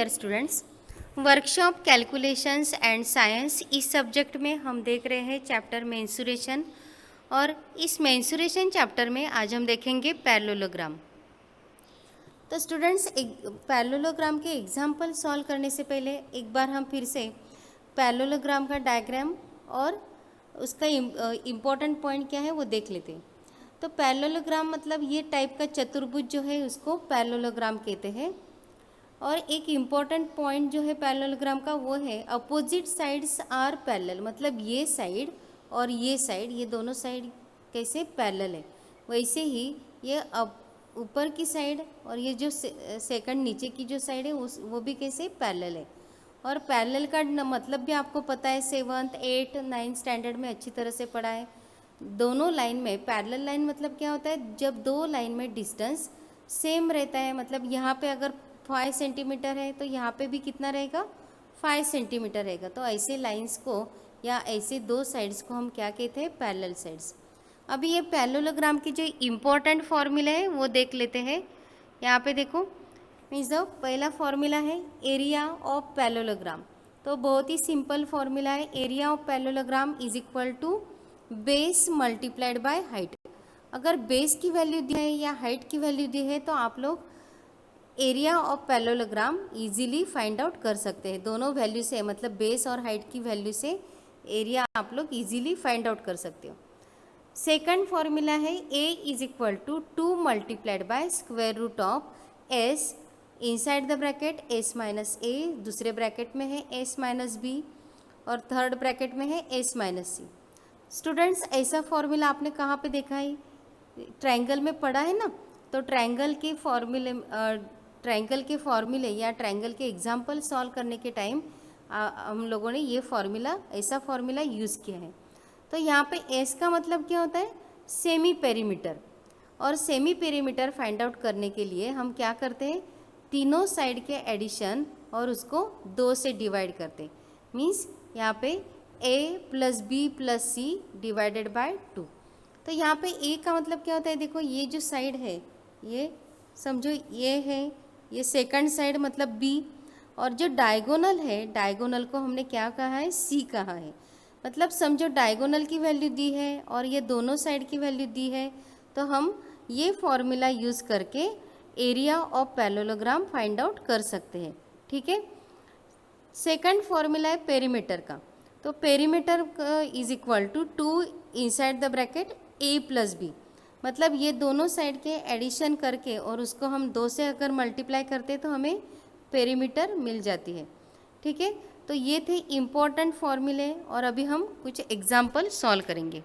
Dear students, workshop calculations and science इस subject में हम देख रहे हैं चैप्टर मेंसुरेशन। और इस मेंसुरेशन चैप्टर में आज हम देखेंगे पैरेललोग्राम। तो स्टूडेंट्स, पैरेललोग्राम के एग्जाम्पल सॉल्व करने से पहले एक बार हम फिर से पैरेललोग्राम का डायग्राम और उसका इम्पोर्टेंट पॉइंट क्या है वो देख लेते हैं। तो पैरेललोग्राम मतलब ये टाइप का चतुर्भुज जो है उसको पैरेललोग्राम कहते हैं। और एक इम्पॉर्टेंट पॉइंट जो है पैरेललोग्राम का वो है अपोजिट साइड्स आर पैरेलल, मतलब ये साइड और ये साइड, ये दोनों साइड कैसे पैरेलल है, वैसे ही ये अब ऊपर की साइड और ये जो सेकंड नीचे की जो साइड है वो भी कैसे पैरेलल है। और पैरेलल का मतलब भी आपको पता है, 7th 8th 9th स्टैंडर्ड में अच्छी तरह से पढ़ा है। दोनों लाइन में पैरेलल लाइन मतलब क्या होता है, जब दो लाइन में डिस्टेंस सेम रहता है, मतलब यहाँ पे अगर 5 सेंटीमीटर है तो यहाँ पे भी कितना रहेगा, 5 सेंटीमीटर रहेगा। तो ऐसे लाइंस को या ऐसे दो साइड्स को हम क्या कहते हैं, पैरेलल साइड्स। अभी ये पैरेललोग्राम की जो इम्पोर्टेंट फॉर्मूला है वो देख लेते हैं। यहाँ पे देखो, मीन्स द पहला फॉर्मूला है एरिया ऑफ पैरेललोग्राम। तो बहुत ही सिंपल फॉर्मूला है, area of parallelogram is equal to base multiplied by height. अगर बेस की वैल्यू दी है या हाइट की वैल्यू दी है तो आप लोग area of parallelogram easily find out कर सकते हैं। दोनों वैल्यू से, मतलब बेस और हाइट की वैल्यू से एरिया आप लोग इजीली फाइंड आउट कर सकते हो। सेकंड फॉर्मूला है A is equal to 2 multiplied by square root of S inside the bracket S minus ए, दूसरे ब्रैकेट में है एस माइनस बी और थर्ड ब्रैकेट में है एस माइनस सी। स्टूडेंट्स, ऐसा फॉर्मूला आपने कहाँ पे देखा है, ट्रायंगल में पढ़ा है ना। तो ट्रायंगल के फॉर्मूले या ट्रायंगल के एग्जाम्पल सॉल्व करने के टाइम हम लोगों ने ये फॉर्मूला, ऐसा फॉर्मूला यूज़ किया है। तो यहाँ पे एस का मतलब क्या होता है, सेमी पेरीमीटर। और सेमी पेरीमीटर फाइंड आउट करने के लिए हम क्या करते हैं, तीनों साइड के एडिशन और उसको 2 से डिवाइड करते हैं। मीन्स यहाँ पे a plus B plus C divided by 2। तो यहाँ पे a का मतलब क्या होता है, देखो ये जो साइड है, ये समझो ये है, ये सेकंड साइड मतलब b, और जो डायगोनल है, डायगोनल को हमने क्या कहा है, c कहा है। मतलब समझो डायगोनल की वैल्यू दी है और ये दोनों साइड की वैल्यू दी है, तो हम ये फॉर्मूला यूज़ करके area of parallelogram find out कर सकते हैं। ठीक है। सेकंड फॉर्मूला है पेरीमीटर का। तो perimeter is equal to 2 inside the bracket a plus B, मतलब ये दोनों साइड के एडिशन करके और उसको हम 2 से अगर मल्टीप्लाई करते तो हमें पेरीमीटर मिल जाती है। ठीक है। तो ये थे इम्पोर्टेंट फॉर्मूले और अभी हम कुछ एग्जाम्पल सॉल्व करेंगे।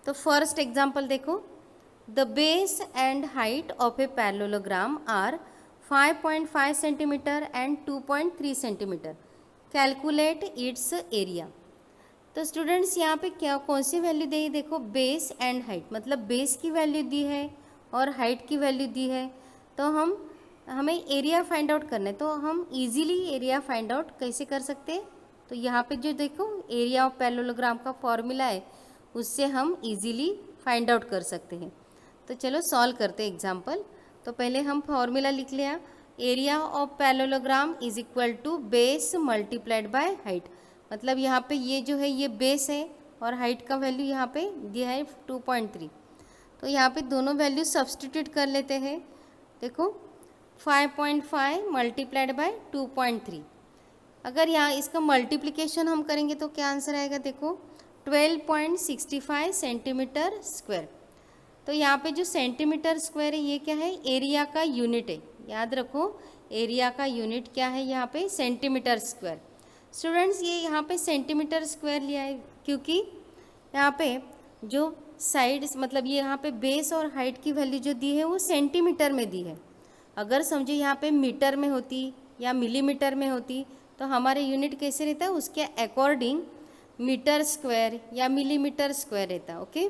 तो फर्स्ट एग्जाम्पल देखो, the base and height of a parallelogram are 5.5 centimetre and 2.3 centimetre, calculate its area. तो स्टूडेंट्स, यहाँ पे क्या कौन सी वैल्यू दी है, देखो बेस एंड हाइट, मतलब बेस की वैल्यू दी है और हाइट की वैल्यू दी है। तो हमें एरिया फाइंड आउट करना है। तो हम इजीली एरिया फाइंड आउट कैसे कर सकते हैं, तो यहाँ पे जो देखो एरिया ऑफ पैरेललोग्राम का फॉर्मूला है उससे हम इजीली फाइंड आउट कर सकते हैं। तो चलो सॉल्व करते हैं एग्जाम्पल। तो पहले हम फॉर्मूला लिख लिया, area of parallelogram is equal to base multiplied by height. मतलब यहाँ पे ये जो है ये बेस है और हाइट का वैल्यू यहाँ पे दिया है 2.3। तो यहाँ पे दोनों वैल्यू सब्सटीट्यूट कर लेते हैं। देखो 5.5 मल्टीप्लाइड बाय 2.3, अगर यहाँ इसका मल्टीप्लिकेशन हम करेंगे तो क्या आंसर आएगा, देखो 12.65 सेंटीमीटर स्क्वायर। तो यहाँ पे जो सेंटीमीटर स्क्वायर है ये क्या है, एरिया का यूनिट है। याद रखो एरिया का यूनिट क्या है, यहाँ पे सेंटीमीटर स्क्वायर। स्टूडेंट्स, ये यहाँ पे सेंटीमीटर स्क्वायर लिया है क्योंकि यहाँ पे जो साइड्स, मतलब ये यहाँ पे बेस और हाइट की वैल्यू जो दी है वो सेंटीमीटर में दी है। अगर समझो यहाँ पे मीटर में होती या मिलीमीटर में होती तो हमारे यूनिट कैसे रहता है, उसके अकॉर्डिंग मीटर स्क्वायर या मिलीमीटर स्क्वायर रहता है। ओके।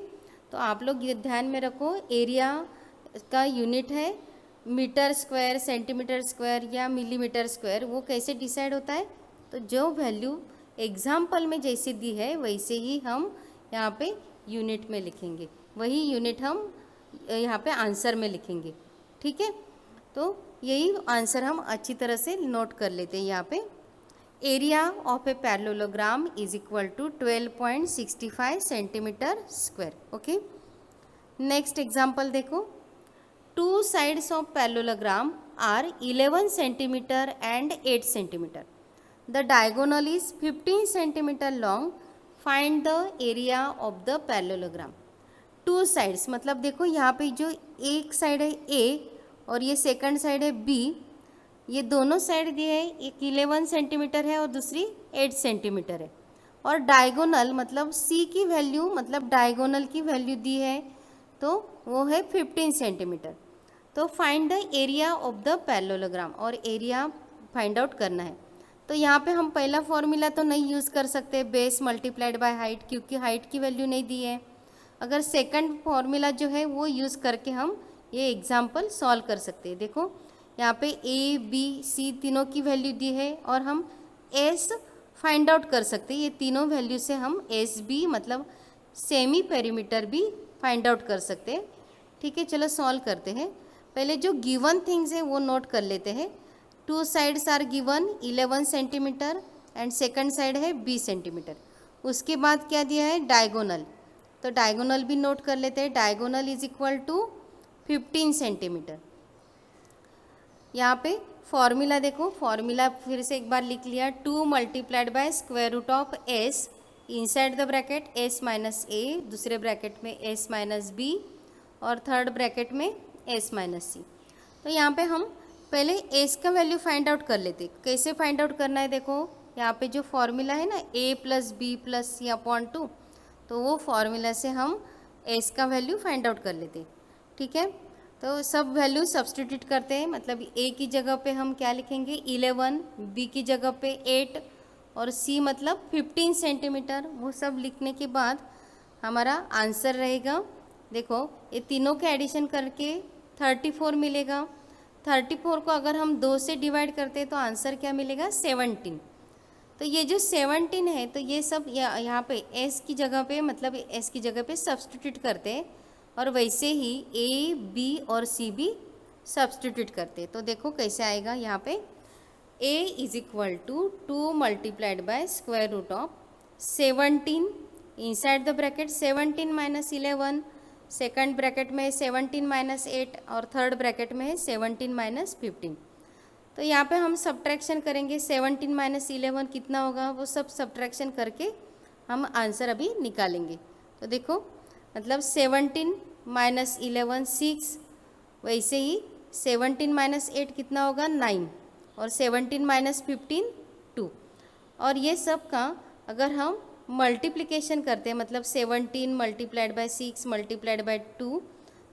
तो आप लोग ये ध्यान में रखो, एरिया का यूनिट है मीटर स्क्वायर, सेंटीमीटर स्क्वायर या मिलीमीटर स्क्वायर, वो कैसे डिसाइड होता है, तो जो वैल्यू एग्जाम्पल में जैसे दी है वैसे ही हम यहाँ पे यूनिट में लिखेंगे, वही यूनिट हम यहाँ पे आंसर में लिखेंगे। ठीक है। तो यही आंसर हम अच्छी तरह से नोट कर लेते हैं यहाँ पे। Area of a parallelogram is equal to 12.65 centimetre square. Okay, next example देखो। Two sides of parallelogram are 11 centimetre and 8 centimetre. The diagonal is 15 centimetre long. Find the area of the parallelogram. Two sides मतलब देखो यहाँ पे जो एक side है ए और ये सेकंड साइड है बी, ये दोनों साइड दिए है, एक 11 सेंटीमीटर है और दूसरी 8 सेंटीमीटर है। और डायगोनल मतलब सी की वैल्यू मतलब डायगोनल की वैल्यू दी है तो वो है 15 सेंटीमीटर। तो find the area of the parallelogram, और एरिया फाइंड आउट करना है। तो यहाँ पे हम पहला फॉर्मूला तो नहीं यूज़ कर सकते, बेस मल्टीप्लाइड बाय हाइट, क्योंकि हाइट की वैल्यू नहीं दी है। अगर सेकंड फॉर्मूला जो है वो यूज़ करके हम ये एग्जाम्पल सॉल्व कर सकते हैं। देखो यहाँ पे ए बी सी तीनों की वैल्यू दी है और हम एस फाइंड आउट कर सकते हैं। ये तीनों वैल्यू से हम एस बी मतलब सेमी पेरीमीटर भी फाइंड आउट कर सकते हैं। ठीक है, चलो सॉल्व करते हैं। पहले जो गिवन थिंग्स है वो नोट कर लेते हैं। Two sides are given 11 centimetre and second side है 20 सेंटीमीटर। उसके बाद क्या दिया है, डायगोनल, तो डायगोनल भी नोट कर लेते हैं। Diagonal is equal to 15 centimetre. यहाँ पे फॉर्मूला देखो, फॉर्मूला फिर से एक बार लिख लिया। 2 multiplied by square root of S inside the bracket S minus ए, दूसरे ब्रैकेट में एस माइनस बी और थर्ड ब्रैकेट में एस माइनस सी। तो यहाँ पे हम पहले एस का वैल्यू फाइंड आउट कर लेते। कैसे फाइंड आउट करना है, देखो यहाँ पे जो फॉर्मूला है ना ए प्लस बी प्लस सी अपॉन 2, तो वो फॉर्मूला से हम एस का वैल्यू फाइंड आउट कर लेते। ठीक है, तो सब वैल्यू सब्सटीट्यूट करते हैं। मतलब ए की जगह पे हम क्या लिखेंगे 11, बी की जगह पे 8 और सी मतलब 15 सेंटीमीटर। वो सब लिखने के बाद हमारा आंसर रहेगा, देखो ये तीनों के एडिशन करके 34 मिलेगा। 34 को अगर हम 2 से डिवाइड करते हैं तो आंसर क्या मिलेगा 17। तो ये जो 17 है तो ये सब यहाँ पे एस की जगह पे मतलब एस की जगह पे सब्सटीट्यूट करते हैं और वैसे ही ए बी और सी भी सब्सटीट्यूट करते। तो देखो कैसे आएगा, यहाँ पे a is equal to 2 multiplied by square root of 17 inside the bracket 17 minus 11, second bracket में 17 माइनस 8 और थर्ड ब्रैकेट में है 17 माइनस 15। तो यहाँ पे हम सब्ट्रैक्शन करेंगे। 17 माइनस 11 कितना होगा, वो सब सब्ट्रैक्शन करके हम आंसर अभी निकालेंगे। तो देखो मतलब 17 माइनस 11 6, वैसे ही 17 माइनस 8 कितना होगा 9 और 17 माइनस 15 2। और ये सब का अगर हम मल्टीप्लिकेशन करते हैं मतलब 17 मल्टीप्लाइड बाय 6 मल्टीप्लाइड बाय 2,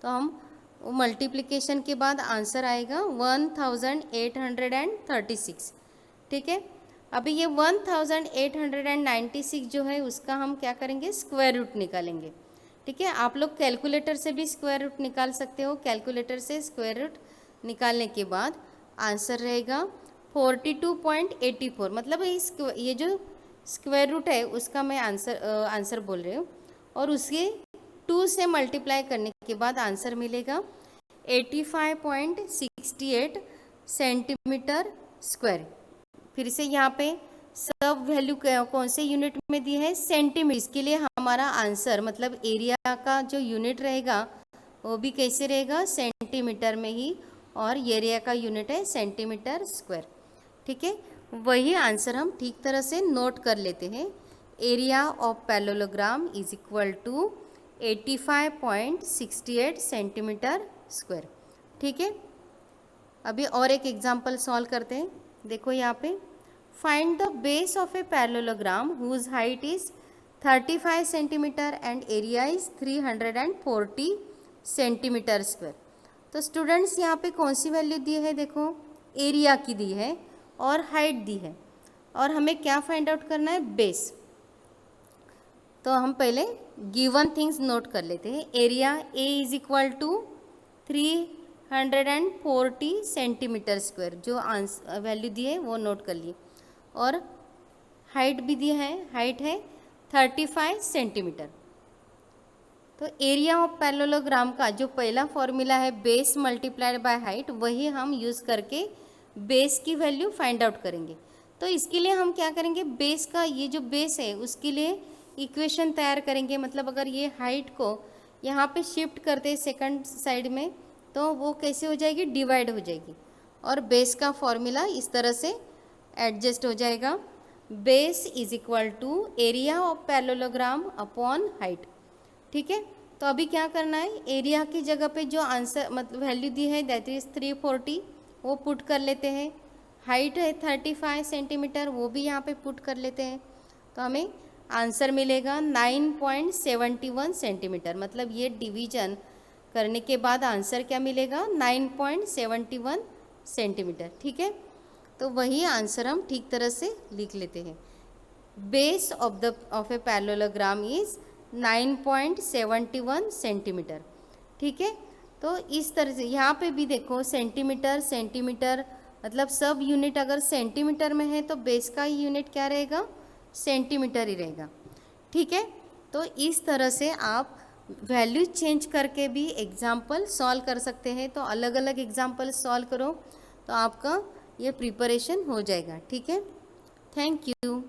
तो हम वो मल्टीप्लिकेशन के बाद आंसर आएगा 1836। ठीक है, अभी ये 1896 जो है उसका हम क्या करेंगे स्क्वायर रूट निकालेंगे। ठीक है, आप लोग कैलकुलेटर से भी स्क्वायर रूट निकाल सकते हो। कैलकुलेटर से स्क्वायर रूट निकालने के बाद आंसर रहेगा 42.84। मतलब ये जो स्क्वायर रूट है उसका मैं आंसर बोल रही हूँ, और उसके 2 से मल्टीप्लाई करने के बाद आंसर मिलेगा 85.68 सेंटीमीटर स्क्वायर। फिर से यहाँ पे सब वैल्यू कौन से यूनिट में दी है, सेंटीमीटर। इसके लिए हमारा आंसर मतलब एरिया का जो यूनिट रहेगा वो भी कैसे रहेगा सेंटीमीटर में ही, और एरिया का यूनिट है सेंटीमीटर स्क्वायर। ठीक है, वही आंसर हम ठीक तरह से नोट कर लेते हैं। Area of parallelogram is equal to 85.68 centimetre square. ठीक है, अभी और एक एग्जांपल सॉल्व करते हैं। देखो यहाँ पे find the base of a parallelogram whose height is 35 centimetre and area is 340 centimetre square. तो स्टूडेंट्स यहाँ पे कौन सी वैल्यू दी है, देखो एरिया की दी है और हाइट दी है, और हमें क्या फाइंड आउट करना है बेस। तो हम पहले गिवन थिंग्स नोट कर लेते हैं। Area A is equal to 340 centimetre square, जो आंसर वैल्यू दी है वो नोट कर लिए, और हाइट भी दी है, हाइट है 35 सेंटीमीटर। तो एरिया ऑफ पैरेललोग्राम का जो पहला फॉर्मूला है बेस मल्टीप्लाइड बाय हाइट, वही हम यूज़ करके बेस की वैल्यू फाइंड आउट करेंगे। तो इसके लिए हम क्या करेंगे, बेस का ये जो बेस है उसके लिए इक्वेशन तैयार करेंगे। मतलब अगर ये हाइट को यहाँ पे शिफ्ट करते हैं सेकंड साइड में, तो वो कैसे हो जाएगी, डिवाइड हो जाएगी, और बेस का फॉर्मूला इस तरह से एडजस्ट हो जाएगा। Base is equal to area of parallelogram upon height. ठीक है, तो अभी क्या करना है, एरिया की जगह पे जो आंसर मतलब वैल्यू दी है दैट इज 340, वो पुट कर लेते हैं। हाइट है 35 सेंटीमीटर, वो भी यहाँ पे पुट कर लेते हैं। तो हमें आंसर मिलेगा 9.71 सेंटीमीटर। मतलब ये डिवीजन करने के बाद आंसर क्या मिलेगा, 9.71 सेंटीमीटर। ठीक है, तो वही आंसर हम ठीक तरह से लिख लेते हैं। Base of a parallelogram is 9.71 centimetre. ठीक है, तो इस तरह से यहाँ पे भी देखो सेंटीमीटर सेंटीमीटर, मतलब सब यूनिट अगर सेंटीमीटर में है तो बेस का यूनिट क्या रहेगा, सेंटीमीटर ही रहेगा। ठीक है, तो इस तरह से आप वैल्यू चेंज करके भी एग्जाम्पल सॉल्व कर सकते हैं। तो अलग अलग एग्जाम्पल सॉल्व करो तो आपका ये प्रिपरेशन हो जाएगा। ठीक है, थैंक यू।